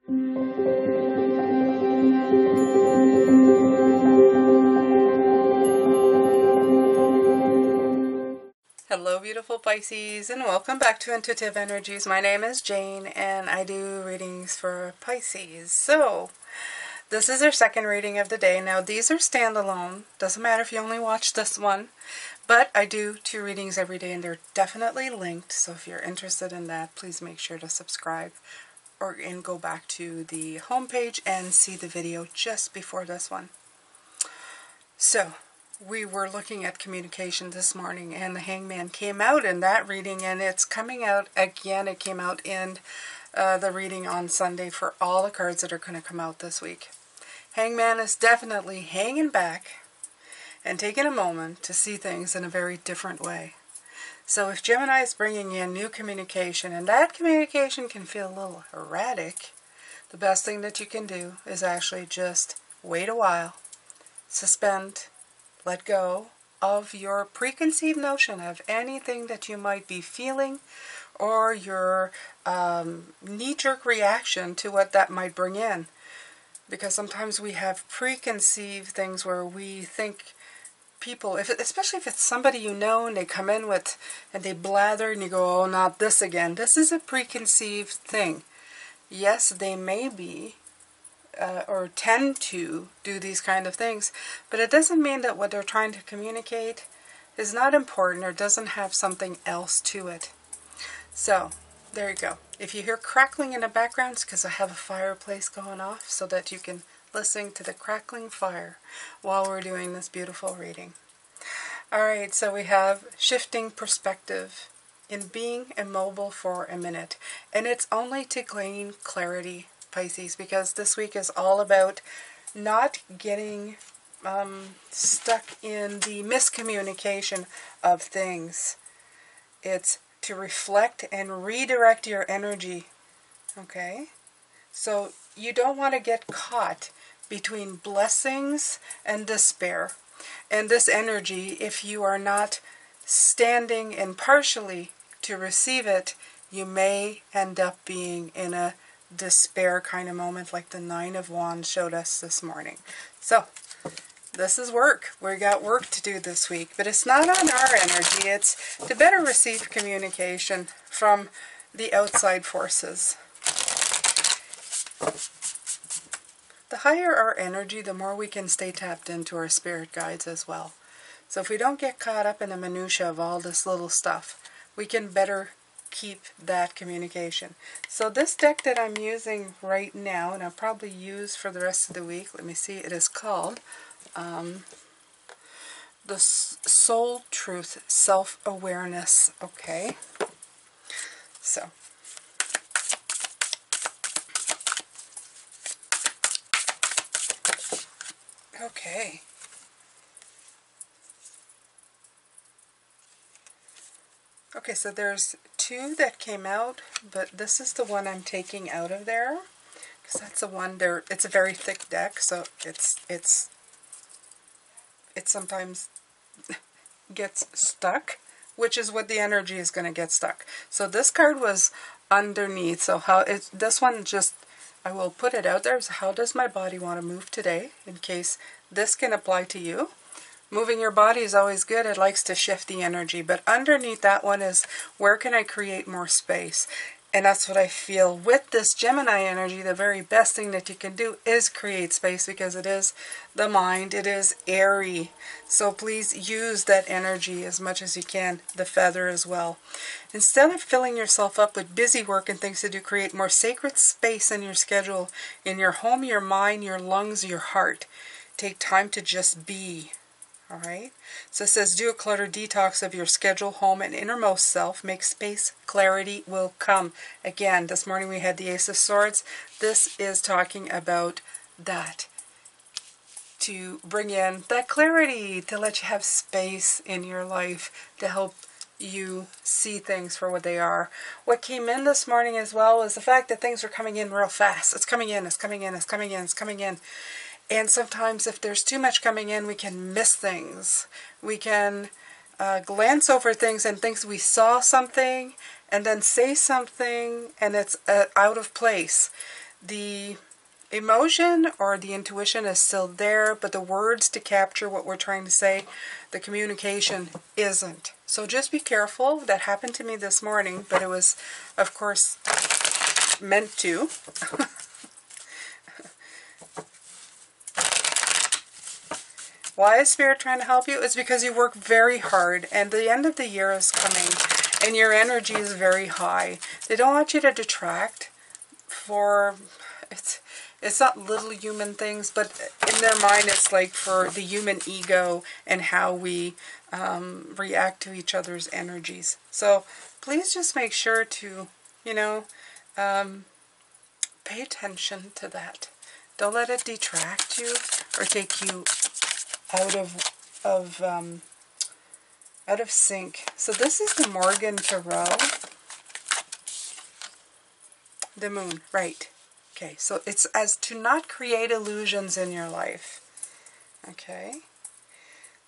Hello beautiful Pisces, and welcome back to Intuitive Energies. My name is Jane and I do readings for Pisces. So this is our second reading of the day. Now these are standalone. Doesn't matter if you only watch this one, but I do 2 readings every day and they're definitely linked. So if you're interested in that, please make sure to subscribe and go back to the homepage and see the video just before this one. So we were looking at communication this morning and the Hangman came out in that reading, and it's coming out again. It came out in the reading on Sunday for all the cards that are going to come out this week. Hangman is definitely hanging back and taking a moment to see things in a very different way. So if Gemini is bringing in new communication and that communication can feel a little erratic, the best thing that you can do is actually just wait a while, suspend, let go of your preconceived notion of anything that you might be feeling or your knee-jerk reaction to what that might bring in. Because sometimes we have preconceived things where we think people, especially if it's somebody you know and they come in with, and they blather and you go, oh, not this again. This is a preconceived thing. Yes, they may be or tend to do these kind of things, but it doesn't mean that what they're trying to communicate is not important or doesn't have something else to it. So there you go. If you hear crackling in the background, it's because I have a fireplace going off so that you can listen to the crackling fire while we're doing this beautiful reading. Alright, so we have shifting perspective in being immobile for a minute. And it's only to gain clarity, Pisces, because this week is all about not getting stuck in the miscommunication of things. It's to reflect and redirect your energy. Okay? So you don't want to get caught between blessings and despair. And this energy, if you are not standing impartially to receive it, you may end up being in a despair kind of moment like the 9 of Wands showed us this morning. So this is work. We got work to do this week, but it's not on our energy. It's to better receive communication from the outside forces. The higher our energy, the more we can stay tapped into our spirit guides as well. So if we don't get caught up in the minutia of all this little stuff, we can better keep that communication. So this deck that I'm using right now, and I'll probably use for the rest of the week, let me see, it is called the Soul Truth Self-Awareness. Okay, so okay. Okay, so there's 2 that came out, but this is the one I'm taking out of there, because that's the one there. It's a very thick deck, so it sometimes gets stuck, which is what the energy is going to get stuck. So this card was underneath. So this one just, I will put it out there. So how does my body want to move today? In case this can apply to you. Moving your body is always good. It likes to shift the energy. But underneath that one is, where can I create more space? And that's what I feel with this Gemini energy. The very best thing that you can do is create space, because it is the mind. It is airy. So please use that energy as much as you can. The feather as well. Instead of filling yourself up with busy work and things to do, create more sacred space in your schedule, in your home, your mind, your lungs, your heart. Take time to just be. Alright, so it says, do a clutter detox of your schedule, home, and innermost self. Make space, clarity will come. Again, this morning we had the Ace of Swords. This is talking about that. To bring in that clarity, to let you have space in your life, to help you see things for what they are. What came in this morning as well was the fact that things are coming in real fast. It's coming in, it's coming in, it's coming in, it's coming in. And sometimes if there's too much coming in, we can miss things. We can glance over things and think we saw something and then say something and it's out of place. the emotion or the intuition is still there, but the words to capture what we're trying to say, the communication isn't. So just be careful. That happened to me this morning, but it was, of course, meant to. Why is Spirit trying to help you? It's because you work very hard, and the end of the year is coming, and your energy is very high. They don't want you to detract for... It's not little human things, but in their mind it's like for the human ego and how we react to each other's energies. So please just make sure to, you know, pay attention to that. Don't let it detract you or take you out of sync. So this is the Morgan Tarot. The Moon, right. Okay, so it's as to not create illusions in your life. Okay.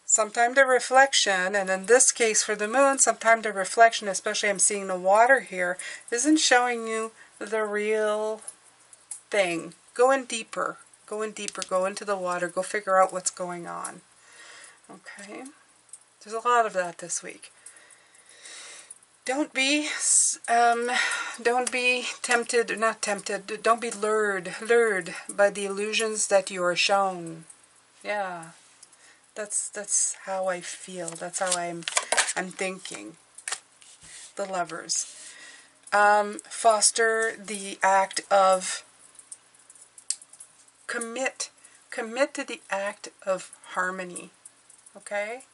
Sometime the reflection, and in this case for the Moon, sometime the reflection, especially I'm seeing the water here, isn't showing you the real thing. Go in deeper. Go in deeper. Go into the water. Go figure out what's going on. Okay. There's a lot of that this week. Don't be tempted, not tempted, don't be lured by the illusions that you are shown. Yeah, that's how I feel. That's how I'm thinking. The Lovers. Foster the act of commit to the act of harmony, okay?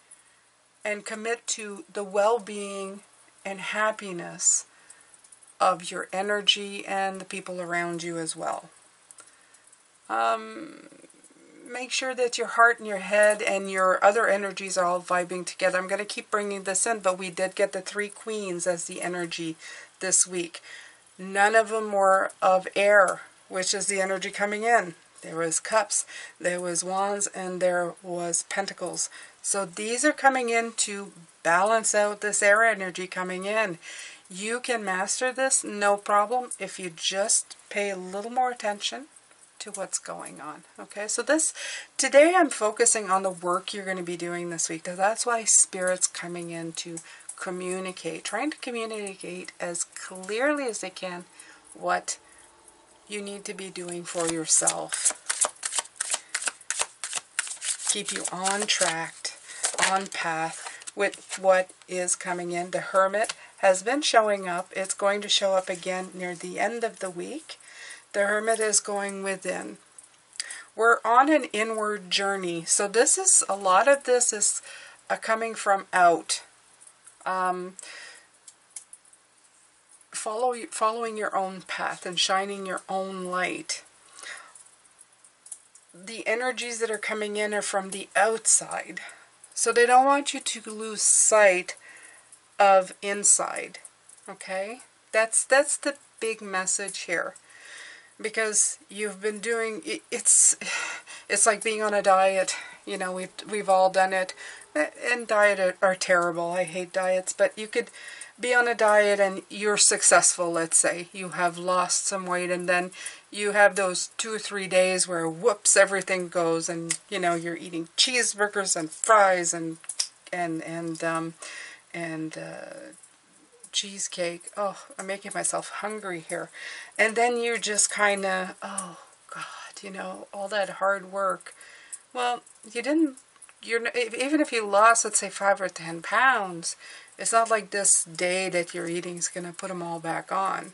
And commit to the well-being and happiness of your energy and the people around you as well. Make sure that your heart and your head and your other energies are all vibing together. I'm going to keep bringing this in, but we did get the 3 Queens as the energy this week. None of them were of air, which is the energy coming in. There was Cups, there was Wands, and there was Pentacles. So these are coming in to balance out this air energy coming in. You can master this, no problem, if you just pay a little more attention to what's going on. Okay, so today I'm focusing on the work you're going to be doing this week. That's why Spirit's coming in to communicate, trying to communicate as clearly as they can what you need to be doing for yourself. Keep you on track, on path with what is coming in. The Hermit has been showing up. It's going to show up again near the end of the week. The Hermit is going within. We're on an inward journey. So this is, a lot of this is coming from out. Following your own path and shining your own light. The energies that are coming in are from the outside. So they don't want you to lose sight of inside. Okay? That's the big message here. Because you've been doing, it's like being on a diet. You know, we've all done it. And diet are terrible. I hate diets. But you could be on a diet and you're successful, let's say. You have lost some weight and then you have those 2 or 3 days where whoops, everything goes and, you know, you're eating cheeseburgers and fries and cheesecake. Oh, I'm making myself hungry here. And then you're just kind of, oh God, you know, all that hard work. Well, even if you lost, let's say 5 or 10 pounds, it's not like this day that you're eating is going to put them all back on.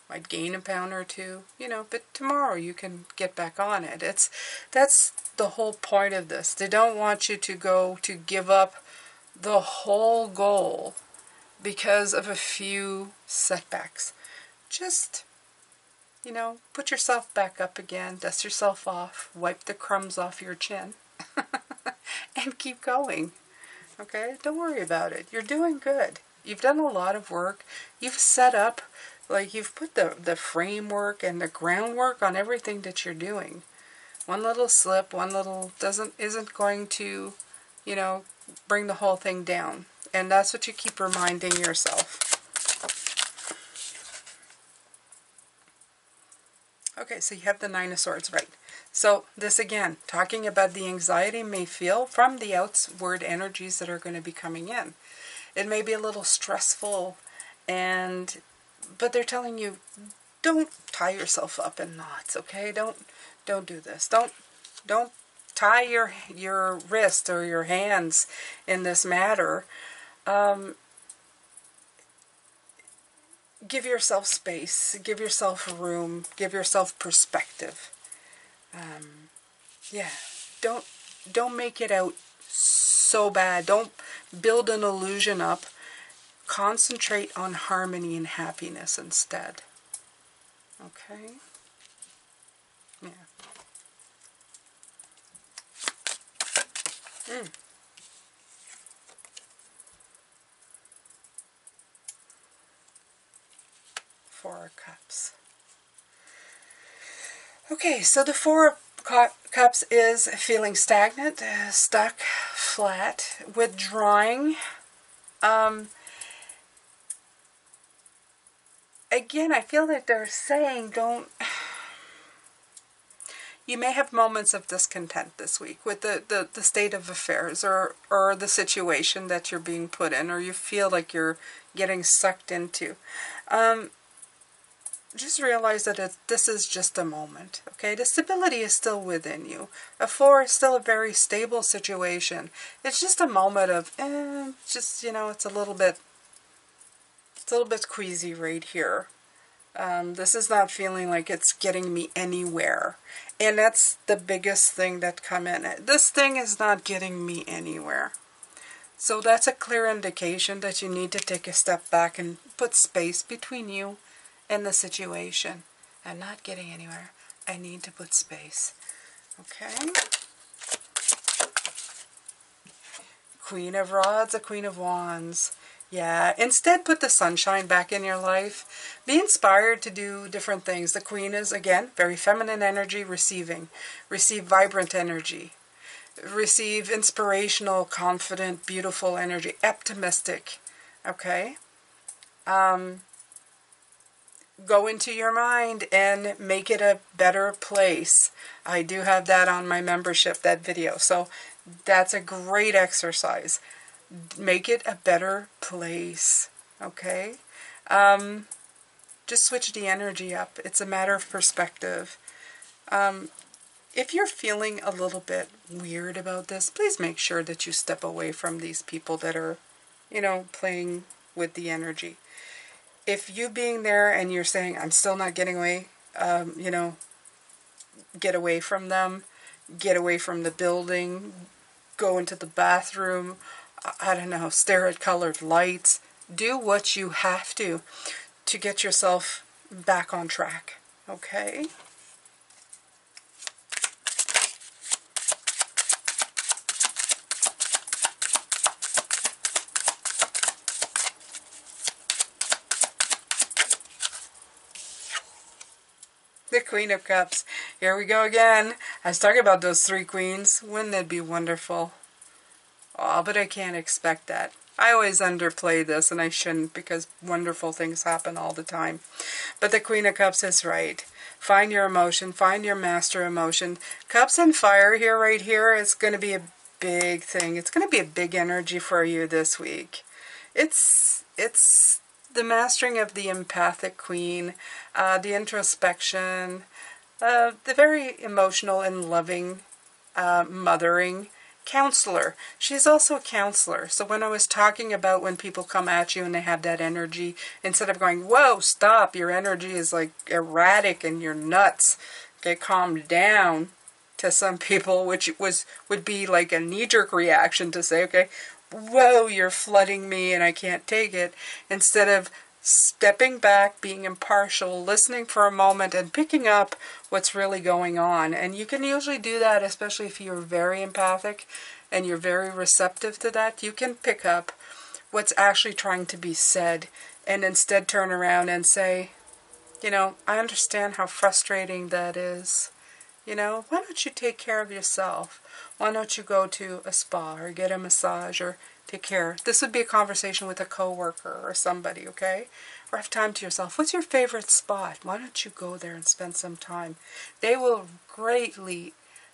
Might gain a pound or 2, you know, but tomorrow you can get back on it. That's the whole point of this. They don't want you to give up the whole goal because of a few setbacks. Just, you know, put yourself back up again, dust yourself off, wipe the crumbs off your chin, and keep going. Okay? Don't worry about it. You're doing good. You've done a lot of work. You've set up, like you've put the framework and the groundwork on everything that you're doing. One little slip, one little isn't going to, you know, bring the whole thing down. And that's what you keep reminding yourself. Okay, so you have the Nine of Swords, right? So this again, talking about the anxiety you may feel from the outward energies that are going to be coming in. It may be a little stressful, but they're telling you, don't tie yourself up in knots, okay? Don't do this. Don't tie your wrist or your hands in this matter. Give yourself space, give yourself room, give yourself perspective. Yeah, don't make it out so bad. Don't build an illusion up. Concentrate on harmony and happiness instead. Okay? Yeah. Four of Cups. Okay, so the Four of Cups is feeling stagnant, stuck, flat, withdrawing. Again, I feel like they're saying you may have moments of discontent this week with the state of affairs or the situation that you're being put in, or you feel like you're getting sucked into. Just realize that this is just a moment, okay? The stability is still within you. A 4 is still a very stable situation. It's just a moment of, it's a little bit queasy right here. This is not feeling like it's getting me anywhere. And that's the biggest thing that come in. This thing is not getting me anywhere. So that's a clear indication that you need to take a step back and put space between you and the situation. I'm not getting anywhere. I need to put space. Okay? Queen of Rods, a Queen of Wands. Yeah, instead put the sunshine back in your life. Be inspired to do different things. The Queen is, again, very feminine energy, receiving. Receive vibrant energy. Receive inspirational, confident, beautiful energy. Optimistic. Okay? Go into your mind and make it a better place. I do have that on my membership, that video. So that's a great exercise. Make it a better place. Okay? Just switch the energy up. It's a matter of perspective. If you're feeling a little bit weird about this, please make sure that you step away from these people that are, playing with the energy. If you being there and you're saying, I'm still not getting away, get away from them, get away from the building, go into the bathroom, I don't know, stare at colored lights. Do what you have to get yourself back on track, okay? The Queen of Cups. Here we go again. I was talking about those 3 queens. Wouldn't it be wonderful? Oh, but I can't expect that. I always underplay this, and I shouldn't, because wonderful things happen all the time. But the Queen of Cups is right. Find your emotion. Find your master emotion. Cups and fire here, right here, is going to be a big thing. It's going to be a big energy for you this week. It's the mastering of the empathic queen, the introspection, the very emotional and loving mothering counselor. She's also a counselor. So when I was talking about when people come at you and they have that energy, instead of going, whoa, stop, your energy is like erratic and you're nuts, okay, calm down, to some people, which would be like a knee-jerk reaction to say, okay, whoa, you're flooding me and I can't take it, instead of stepping back, being impartial, listening for a moment and picking up what's really going on. And you can usually do that, especially if you're very empathic and you're very receptive to that. You can pick up what's actually trying to be said and instead turn around and say, I understand how frustrating that is. Why don't you take care of yourself? Why don't you go to a spa or get a massage or take care? This would be a conversation with a coworker or somebody, okay? or have time to yourself, what's your favorite spot? Why don't you go there and spend some time? They will greatly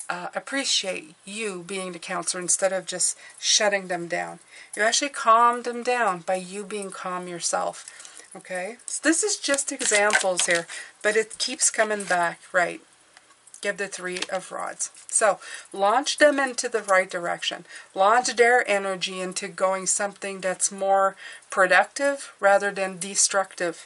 appreciate you being the counselor instead of just shutting them down. You actually calm them down by you being calm yourself. Okay? So this is just examples here, but it keeps coming back, right? Give the Three of Rods. So, launch them into the right direction. Launch their energy into going something that's more productive rather than destructive.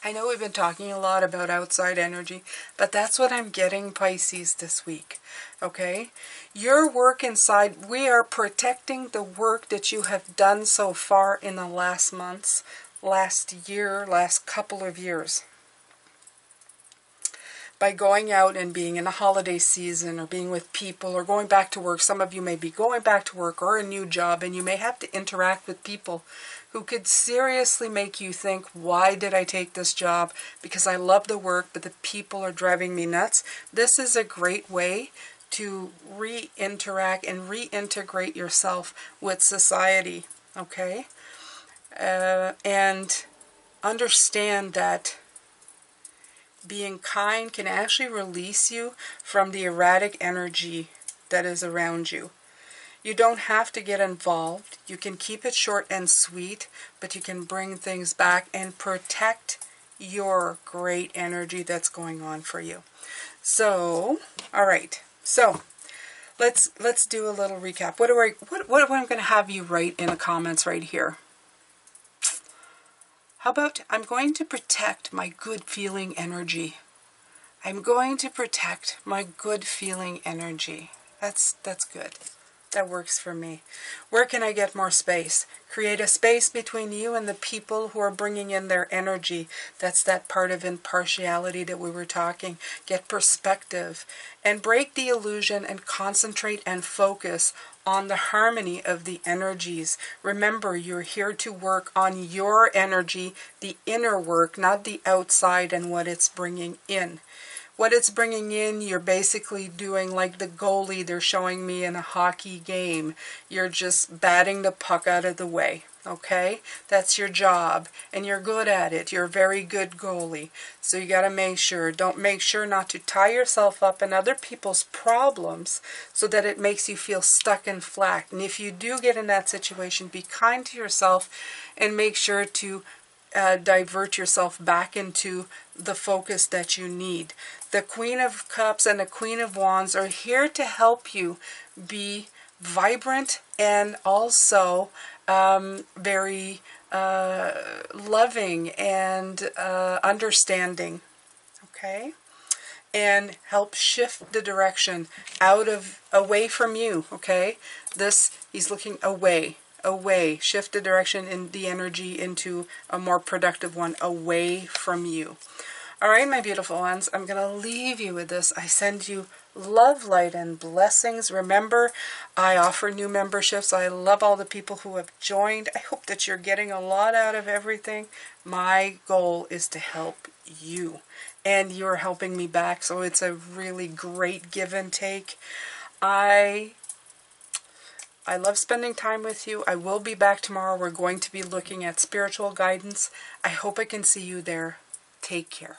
I know we've been talking a lot about outside energy, but that's what I'm getting, Pisces, this week. Okay? Your work inside, we are protecting the work that you have done so far in the last months, last year, last couple of years. By going out and being in a holiday season or being with people or going back to work. Some of you may be going back to work or a new job, and you may have to interact with people who could seriously make you think, why did I take this job? Because I love the work, but the people are driving me nuts. This is a great way to interact and reintegrate yourself with society, okay? And understand that being kind can actually release you from the erratic energy that is around you. You don't have to get involved. You can keep it short and sweet, but you can bring things back and protect your great energy that's going on for you. So, all right. So, let's do a little recap. What am I going to have you write in the comments right here? How about, I'm going to protect my good feeling energy. I'm going to protect my good feeling energy. That's good. That works for me. Where can I get more space? Create a space between you and the people who are bringing in their energy. That's that part of impartiality that we were talking. Get perspective and break the illusion and concentrate and focus on the harmony of the energies. Remember, you're here to work on your energy, the inner work, not the outside and what it's bringing in. What it's bringing in, you're basically doing like the goalie they're showing me in a hockey game. You're just batting the puck out of the way, okay? That's your job, and you're good at it. You're a very good goalie. So you got to make sure not to tie yourself up in other people's problems so that it makes you feel stuck and flat. And if you do get in that situation, be kind to yourself and make sure to divert yourself back into the focus that you need. The Queen of Cups and the Queen of Wands are here to help you be vibrant and also very loving and understanding, okay? And help shift the direction away from you, okay? He's looking away, shift the direction in the energy into a more productive one, away from you. All right, my beautiful ones, I'm going to leave you with this. I send you love, light, and blessings. Remember, I offer new memberships. I love all the people who have joined. I hope that you're getting a lot out of everything. My goal is to help you, and you're helping me back, so it's a really great give and take. I love spending time with you. I will be back tomorrow. We're going to be looking at spiritual guidance. I hope I can see you there. Take care.